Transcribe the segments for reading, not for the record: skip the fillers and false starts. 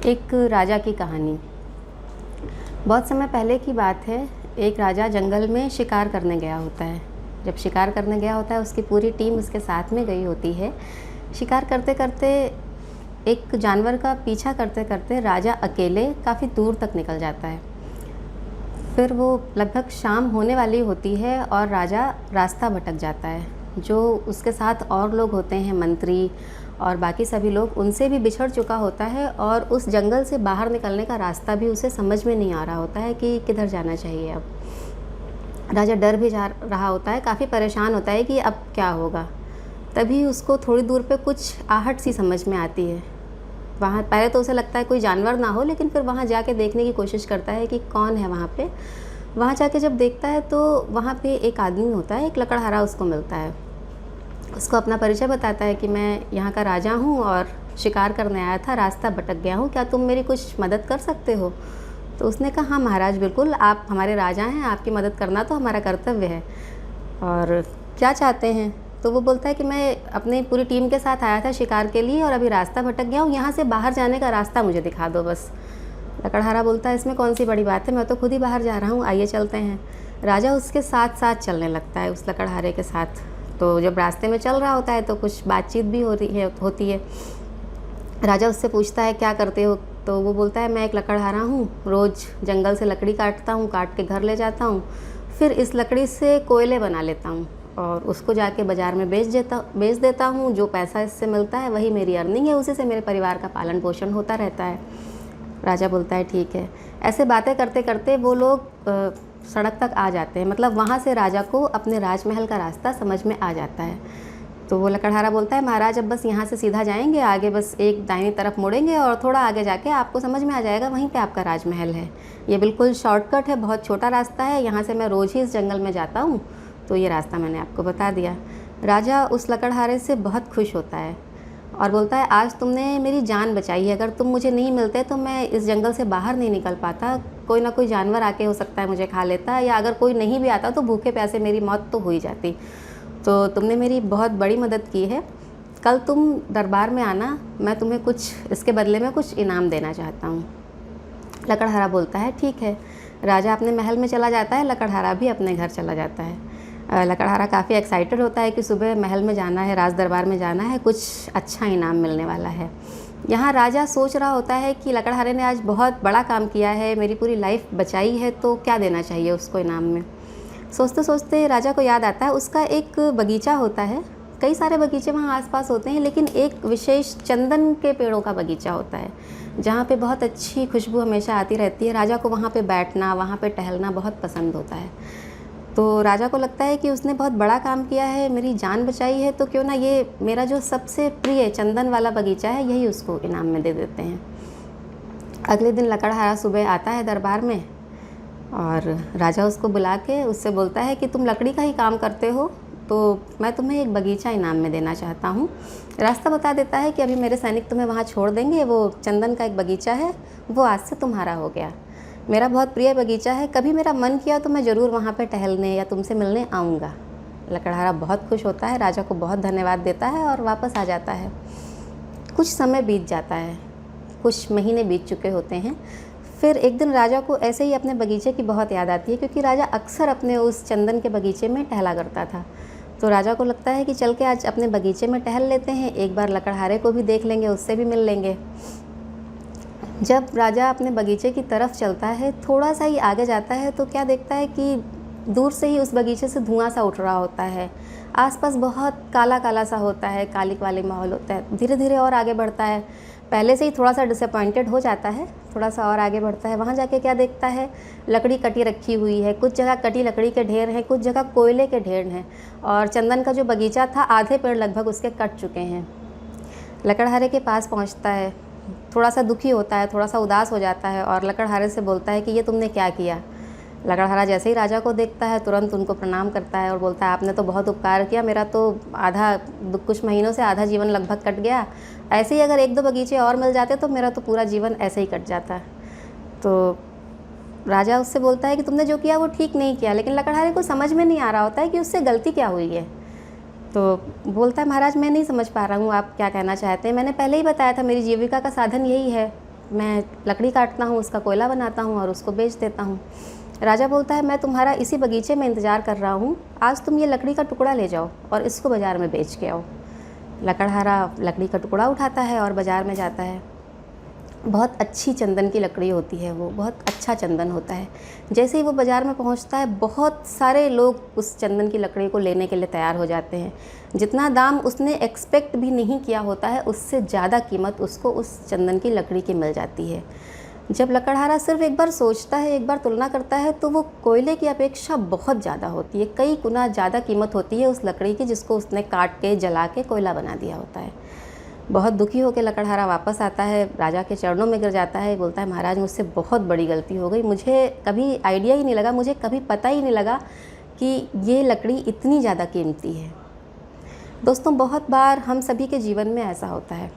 एक राजा की कहानी। बहुत समय पहले की बात है। एक राजा जंगल में शिकार करने गया होता है। जब शिकार करने गया होता है, उसकी पूरी टीम उसके साथ में गई होती है। शिकार करते करते एक जानवर का पीछा करते करते राजा अकेले काफ़ी दूर तक निकल जाता है। फिर वो लगभग शाम होने वाली होती है और राजा रास्ता भटक जाता है। जो उसके साथ और लोग होते हैं, मंत्री और बाकी सभी लोग, उनसे भी बिछड़ चुका होता है और उस जंगल से बाहर निकलने का रास्ता भी उसे समझ में नहीं आ रहा होता है कि किधर जाना चाहिए। अब राजा डर भी जा रहा होता है, काफ़ी परेशान होता है कि अब क्या होगा। तभी उसको थोड़ी दूर पे कुछ आहट सी समझ में आती है। वहाँ पहले तो उसे लगता है कोई जानवर ना हो, लेकिन फिर वहाँ जाके देखने की कोशिश करता है कि कौन है वहाँ पे। वहाँ जाके जब देखता है तो वहाँ पे एक आदमी होता है, एक लकड़हारा उसको मिलता है। उसको अपना परिचय बताता है कि मैं यहाँ का राजा हूँ और शिकार करने आया था, रास्ता भटक गया हूँ, क्या तुम मेरी कुछ मदद कर सकते हो? तो उसने कहा, हाँ महाराज, बिल्कुल, आप हमारे राजा हैं, आपकी मदद करना तो हमारा कर्तव्य है। और क्या चाहते हैं? तो वो बोलता है कि मैं अपनी पूरी टीम के साथ आया था शिकार के लिए और अभी रास्ता भटक गया हूँ, यहाँ से बाहर जाने का रास्ता मुझे दिखा दो बस। लकड़हारा बोलता है, इसमें कौन सी बड़ी बात है, मैं तो खुद ही बाहर जा रहा हूँ, आइए चलते हैं। राजा उसके साथ साथ चलने लगता है, उस लकड़हारे के साथ। तो जब रास्ते में चल रहा होता है तो कुछ बातचीत भी होती है। राजा उससे पूछता है, क्या करते हो? तो वो बोलता है, मैं एक लकड़हारा हूँ, रोज़ जंगल से लकड़ी काटता हूँ, काट के घर ले जाता हूँ, फिर इस लकड़ी से कोयले बना लेता हूँ और उसको जाके बाज़ार में बेच देता हूँ। जो पैसा इससे मिलता है वही मेरी अर्निंग है, उसी से मेरे परिवार का पालन पोषण होता रहता है। राजा बोलता है, ठीक है। ऐसे बातें करते करते वो लोग सड़क तक आ जाते हैं। मतलब वहाँ से राजा को अपने राजमहल का रास्ता समझ में आ जाता है। तो वो लकड़हारा बोलता है, महाराज, अब बस यहाँ से सीधा जाएंगे, आगे बस एक दाहिनी तरफ मुड़ेंगे और थोड़ा आगे जाके आपको समझ में आ जाएगा, वहीं पे आपका राजमहल है। ये बिल्कुल शॉर्टकट है, बहुत छोटा रास्ता है, यहाँ से मैं रोज़ ही इस जंगल में जाता हूँ, तो ये रास्ता मैंने आपको बता दिया। राजा उस लकड़हारे से बहुत खुश होता है और बोलता है, आज तुमने मेरी जान बचाई है, अगर तुम मुझे नहीं मिलते तो मैं इस जंगल से बाहर नहीं निकल पाता। कोई ना कोई जानवर आके हो सकता है मुझे खा लेता, या अगर कोई नहीं भी आता तो भूखे प्यासे मेरी मौत तो हो ही जाती। तो तुमने मेरी बहुत बड़ी मदद की है। कल तुम दरबार में आना, मैं तुम्हें कुछ इसके बदले में कुछ इनाम देना चाहता हूँ। लकड़हारा बोलता है, ठीक है। राजा अपने महल में चला जाता है, लकड़हारा भी अपने घर चला जाता है। लकड़हारा काफ़ी एक्साइटेड होता है कि सुबह महल में जाना है, राज दरबार में जाना है, कुछ अच्छा इनाम मिलने वाला है। यहाँ राजा सोच रहा होता है कि लकड़हारे ने आज बहुत बड़ा काम किया है, मेरी पूरी लाइफ बचाई है, तो क्या देना चाहिए उसको इनाम में। सोचते सोचते राजा को याद आता है, उसका एक बगीचा होता है। कई सारे बगीचे वहाँ आसपास होते हैं, लेकिन एक विशेष चंदन के पेड़ों का बगीचा होता है, जहाँ पे बहुत अच्छी खुशबू हमेशा आती रहती है। राजा को वहाँ पे बैठना, वहाँ पे टहलना बहुत पसंद होता है। तो राजा को लगता है कि उसने बहुत बड़ा काम किया है, मेरी जान बचाई है, तो क्यों ना ये मेरा जो सबसे प्रिय चंदन वाला बगीचा है, यही उसको इनाम में दे देते हैं। अगले दिन लकड़हारा सुबह आता है दरबार में और राजा उसको बुला के उससे बोलता है कि तुम लकड़ी का ही काम करते हो, तो मैं तुम्हें एक बगीचा इनाम में देना चाहता हूँ। रास्ता बता देता है कि अभी मेरे सैनिक तुम्हें वहाँ छोड़ देंगे, वो चंदन का एक बगीचा है, वो आज से तुम्हारा हो गया। मेरा बहुत प्रिय बगीचा है, कभी मेरा मन किया तो मैं ज़रूर वहाँ पे टहलने या तुमसे मिलने आऊँगा। लकड़हारा बहुत खुश होता है, राजा को बहुत धन्यवाद देता है और वापस आ जाता है। कुछ समय बीत जाता है, कुछ महीने बीत चुके होते हैं। फिर एक दिन राजा को ऐसे ही अपने बगीचे की बहुत याद आती है, क्योंकि राजा अक्सर अपने उस चंदन के बगीचे में टहला करता था। तो राजा को लगता है कि चल के आज अपने बगीचे में टहल लेते हैं, एक बार लकड़हारे को भी देख लेंगे, उससे भी मिल लेंगे। जब राजा अपने बगीचे की तरफ चलता है, थोड़ा सा ही आगे जाता है तो क्या देखता है कि दूर से ही उस बगीचे से धुआं सा उठ रहा होता है। आसपास बहुत काला काला सा होता है, काली वाली माहौल होता है। धीरे धीरे और आगे बढ़ता है, पहले से ही थोड़ा सा डिसअपॉइंटेड हो जाता है, थोड़ा सा और आगे बढ़ता है। वहाँ जाके क्या देखता है, लकड़ी कटी रखी हुई है, कुछ जगह कटी लकड़ी के ढेर हैं, कुछ जगह कोयले के ढेर हैं, और चंदन का जो बगीचा था, आधे पेड़ लगभग उसके कट चुके हैं। लकड़हारे के पास पहुँचता है, थोड़ा सा दुखी होता है, थोड़ा सा उदास हो जाता है और लकड़हारे से बोलता है कि ये तुमने क्या किया। लकड़हारा जैसे ही राजा को देखता है, तुरंत उनको प्रणाम करता है और बोलता है, आपने तो बहुत उपकार किया, मेरा तो आधा कुछ महीनों से आधा जीवन लगभग कट गया। ऐसे ही अगर एक दो बगीचे और मिल जाते तो मेरा तो पूरा जीवन ऐसे ही कट जाता। तो राजा उससे बोलता है कि तुमने जो किया वो ठीक नहीं किया, लेकिन लकड़हारे को समझ में नहीं आ रहा होता है कि उससे गलती क्या हुई है। तो बोलता है, महाराज, मैं नहीं समझ पा रहा हूँ आप क्या कहना चाहते हैं, मैंने पहले ही बताया था मेरी जीविका का साधन यही है, मैं लकड़ी काटता हूँ, उसका कोयला बनाता हूँ और उसको बेच देता हूँ। राजा बोलता है मैं तुम्हारा इसी बगीचे में इंतज़ार कर रहा हूँ, आज तुम ये लकड़ी का टुकड़ा ले जाओ और इसको बाज़ार में बेच के आओ। लकड़हारा लकड़ी का टुकड़ा उठाता है और बाज़ार में जाता है। बहुत अच्छी चंदन की लकड़ी होती है, वो बहुत अच्छा चंदन होता है। जैसे ही वो बाज़ार में पहुंचता है, बहुत सारे लोग उस चंदन की लकड़ी को लेने के लिए तैयार हो जाते हैं। जितना दाम उसने एक्सपेक्ट भी नहीं किया होता है, उससे ज़्यादा कीमत उसको उस चंदन की लकड़ी की मिल जाती है। जब लकड़हारा सिर्फ एक बार सोचता है, एक बार तुलना करता है, तो वो कोयले की अपेक्षा बहुत ज़्यादा होती है, कई गुना ज़्यादा कीमत होती है उस लकड़ी की जिसको उसने काट के जला के कोयला बना दिया होता है। बहुत दुखी होकर लकड़हारा वापस आता है, राजा के चरणों में गिर जाता है, बोलता है महाराज मुझसे बहुत बड़ी गलती हो गई, मुझे कभी आइडिया ही नहीं लगा, मुझे कभी पता ही नहीं लगा कि ये लकड़ी इतनी ज़्यादा कीमती है। दोस्तों, बहुत बार हम सभी के जीवन में ऐसा होता है।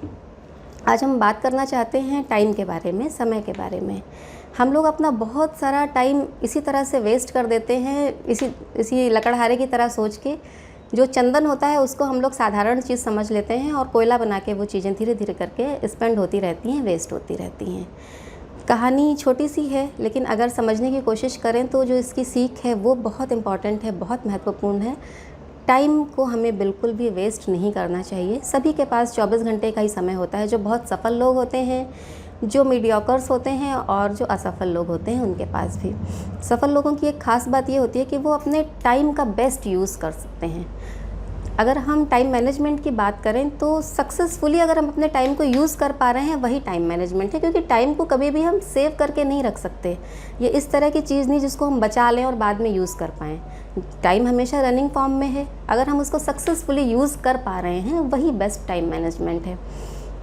आज हम बात करना चाहते हैं टाइम के बारे में, समय के बारे में। हम लोग अपना बहुत सारा टाइम इसी तरह से वेस्ट कर देते हैं, इसी लकड़हारे की तरह सोच के। जो चंदन होता है उसको हम लोग साधारण चीज़ समझ लेते हैं और कोयला बना के वो चीज़ें धीरे धीरे करके स्पेंड होती रहती हैं, वेस्ट होती रहती हैं। कहानी छोटी सी है, लेकिन अगर समझने की कोशिश करें तो जो इसकी सीख है वो बहुत इम्पॉर्टेंट है, बहुत महत्वपूर्ण है। टाइम को हमें बिल्कुल भी वेस्ट नहीं करना चाहिए। सभी के पास 24 घंटे का ही समय होता है। जो बहुत सफल लोग होते हैं, जो मीडियोकर्स होते हैं और जो असफल लोग होते हैं, उनके पास भी। सफल लोगों की एक ख़ास बात ये होती है कि वो अपने टाइम का बेस्ट यूज़ कर सकते हैं। अगर हम टाइम मैनेजमेंट की बात करें तो सक्सेसफुली अगर हम अपने टाइम को यूज़ कर पा रहे हैं, वही टाइम मैनेजमेंट है। क्योंकि टाइम को कभी भी हम सेव करके नहीं रख सकते। ये इस तरह की चीज़ नहीं जिसको हम बचा लें और बाद में यूज़ कर पाएँ। टाइम हमेशा रनिंग फॉर्म में है, अगर हम उसको सक्सेसफुली यूज़ कर पा रहे हैं, वही बेस्ट टाइम मैनेजमेंट है।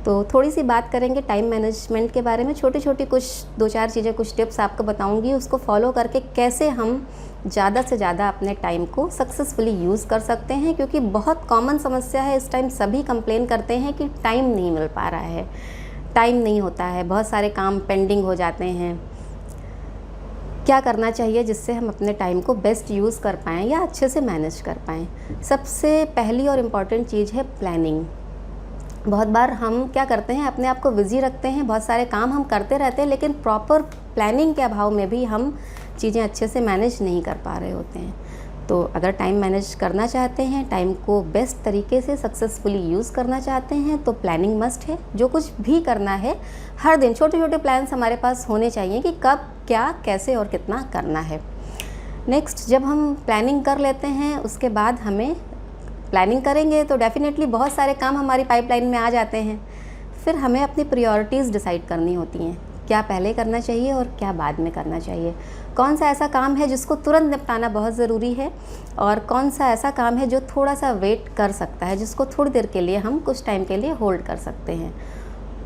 तो थोड़ी सी बात करेंगे टाइम मैनेजमेंट के बारे में। छोटी छोटी कुछ 2-4 चीज़ें, कुछ टिप्स आपको बताऊंगी, उसको फॉलो करके कैसे हम ज़्यादा से ज़्यादा अपने टाइम को सक्सेसफुली यूज़ कर सकते हैं। क्योंकि बहुत कॉमन समस्या है इस टाइम, सभी कंप्लेन करते हैं कि टाइम नहीं मिल पा रहा है, टाइम नहीं होता है, बहुत सारे काम पेंडिंग हो जाते हैं। क्या करना चाहिए जिससे हम अपने टाइम को बेस्ट यूज़ कर पाएँ या अच्छे से मैनेज कर पाएँ? सबसे पहली और इम्पॉर्टेंट चीज़ है प्लानिंग। बहुत बार हम क्या करते हैं, अपने आप को बिज़ी रखते हैं, बहुत सारे काम हम करते रहते हैं, लेकिन प्रॉपर प्लानिंग के अभाव में भी हम चीज़ें अच्छे से मैनेज नहीं कर पा रहे होते हैं। तो अगर टाइम मैनेज करना चाहते हैं, टाइम को बेस्ट तरीके से सक्सेसफुली यूज़ करना चाहते हैं, तो प्लानिंग मस्ट है। जो कुछ भी करना है, हर दिन छोटे छोटे प्लान्स हमारे पास होने चाहिए कि कब, क्या, कैसे और कितना करना है। नेक्स्ट, जब हम प्लानिंग कर लेते हैं, उसके बाद हमें प्लानिंग करेंगे तो डेफ़िनेटली बहुत सारे काम हमारी पाइपलाइन में आ जाते हैं। फिर हमें अपनी प्रायोरिटीज़ डिसाइड करनी होती हैं, क्या पहले करना चाहिए और क्या बाद में करना चाहिए। कौन सा ऐसा काम है जिसको तुरंत निपटाना बहुत ज़रूरी है और कौन सा ऐसा काम है जो थोड़ा सा वेट कर सकता है, जिसको थोड़ी देर के लिए हम कुछ टाइम के लिए होल्ड कर सकते हैं।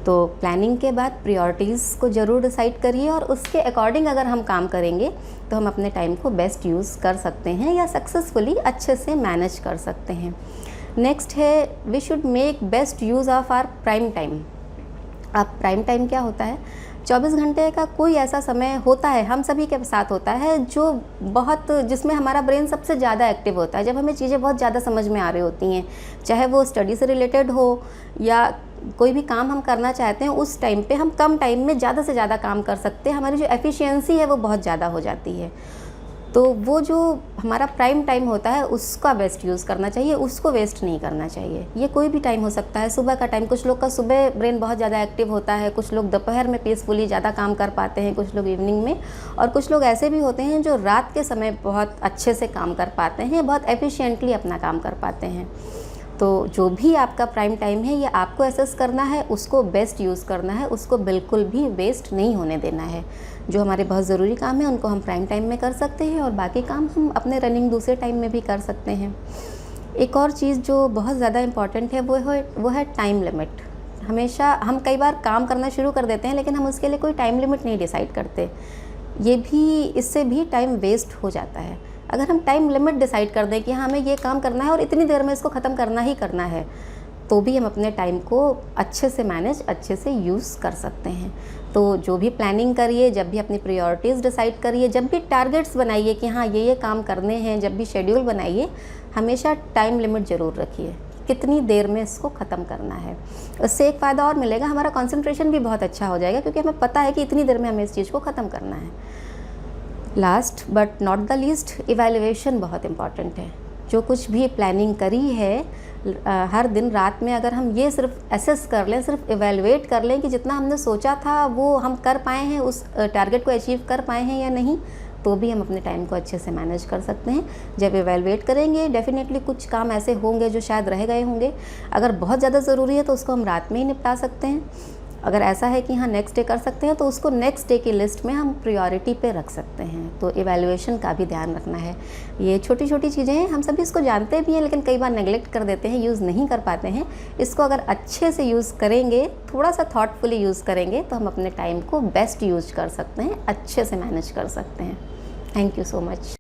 तो प्लानिंग के बाद प्रायोरिटीज़ को ज़रूर डिसाइड करिए और उसके अकॉर्डिंग अगर हम काम करेंगे तो हम अपने टाइम को बेस्ट यूज़ कर सकते हैं या सक्सेसफुली अच्छे से मैनेज कर सकते हैं। नेक्स्ट है, we should make best use of our prime time. अब प्राइम टाइम क्या होता है? 24 घंटे का कोई ऐसा समय होता है, हम सभी के साथ होता है, जो बहुत, जिसमें हमारा ब्रेन सबसे ज़्यादा एक्टिव होता है, जब हमें चीज़ें बहुत ज़्यादा समझ में आ रही होती हैं, चाहे वो स्टडी से रिलेटेड हो या कोई भी काम हम करना चाहते हैं। उस टाइम पे हम कम टाइम में ज़्यादा से ज़्यादा काम कर सकते हैं, हमारी जो एफिशिएंसी है वो बहुत ज़्यादा हो जाती है। तो वो जो हमारा प्राइम टाइम होता है उसका बेस्ट यूज़ करना चाहिए, उसको वेस्ट नहीं करना चाहिए। ये कोई भी टाइम हो सकता है, सुबह का टाइम, कुछ लोग का सुबह ब्रेन बहुत ज़्यादा एक्टिव होता है, कुछ लोग दोपहर में पीसफुली ज़्यादा काम कर पाते हैं, कुछ लोग इवनिंग में, और कुछ लोग ऐसे भी होते हैं जो रात के समय बहुत अच्छे से काम कर पाते हैं, बहुत एफिशिएंटली अपना काम कर पाते हैं। तो जो भी आपका प्राइम टाइम है, ये आपको एसेस करना है, उसको बेस्ट यूज़ करना है, उसको बिल्कुल भी वेस्ट नहीं होने देना है। जो हमारे बहुत ज़रूरी काम है उनको हम प्राइम टाइम में कर सकते हैं और बाकी काम हम अपने रनिंग दूसरे टाइम में भी कर सकते हैं। एक और चीज़ जो बहुत ज़्यादा इम्पॉर्टेंट है वो है टाइम लिमिट। हमेशा हम कई बार काम करना शुरू कर देते हैं लेकिन हम उसके लिए कोई टाइम लिमिट नहीं डिसाइड करते, इससे भी टाइम वेस्ट हो जाता है। अगर हम टाइम लिमिट डिसाइड कर दें कि हाँ, हमें ये काम करना है और इतनी देर में इसको ख़त्म करना ही करना है, तो भी हम अपने टाइम को अच्छे से मैनेज, अच्छे से यूज़ कर सकते हैं। तो जो भी प्लानिंग करिए, जब भी अपनी प्रायोरिटीज़ डिसाइड करिए, जब भी टारगेट्स बनाइए कि हाँ ये काम करने हैं, जब भी शेड्यूल बनाइए, हमेशा टाइम लिमिट ज़रूर रखिए। कितनी देर में इसको ख़त्म करना है। उससे एक फ़ायदा और मिलेगा, हमारा कंसंट्रेशन भी बहुत अच्छा हो जाएगा, क्योंकि हमें पता है कि इतनी देर में हमें इस चीज़ को ख़त्म करना है। Last but not the least, evaluation बहुत इम्पॉर्टेंट है। जो कुछ भी प्लानिंग करी है हर दिन रात में अगर हम ये सिर्फ एसेस कर लें, सिर्फ इवैल्यूएट कर लें कि जितना हमने सोचा था वो हम कर पाए हैं, उस टारगेट को अचीव कर पाए हैं या नहीं, तो भी हम अपने टाइम को अच्छे से मैनेज कर सकते हैं। जब इवैल्यूएट करेंगे डेफिनेटली कुछ काम ऐसे होंगे जो शायद रह गए होंगे। अगर बहुत ज़्यादा ज़रूरी है तो उसको हम रात में ही निपटा सकते हैं। अगर ऐसा है कि हाँ नेक्स्ट डे कर सकते हैं तो उसको नेक्स्ट डे की लिस्ट में हम प्रायोरिटी पे रख सकते हैं। तो इवैल्यूएशन का भी ध्यान रखना है। ये छोटी छोटी चीज़ें हैं, हम सभी इसको जानते भी हैं लेकिन कई बार नेगलेक्ट कर देते हैं, यूज़ नहीं कर पाते हैं। इसको अगर अच्छे से यूज़ करेंगे, थोड़ा सा थॉटफुली यूज़ करेंगे तो हम अपने टाइम को बेस्ट यूज कर सकते हैं, अच्छे से मैनेज कर सकते हैं। Thank you so much.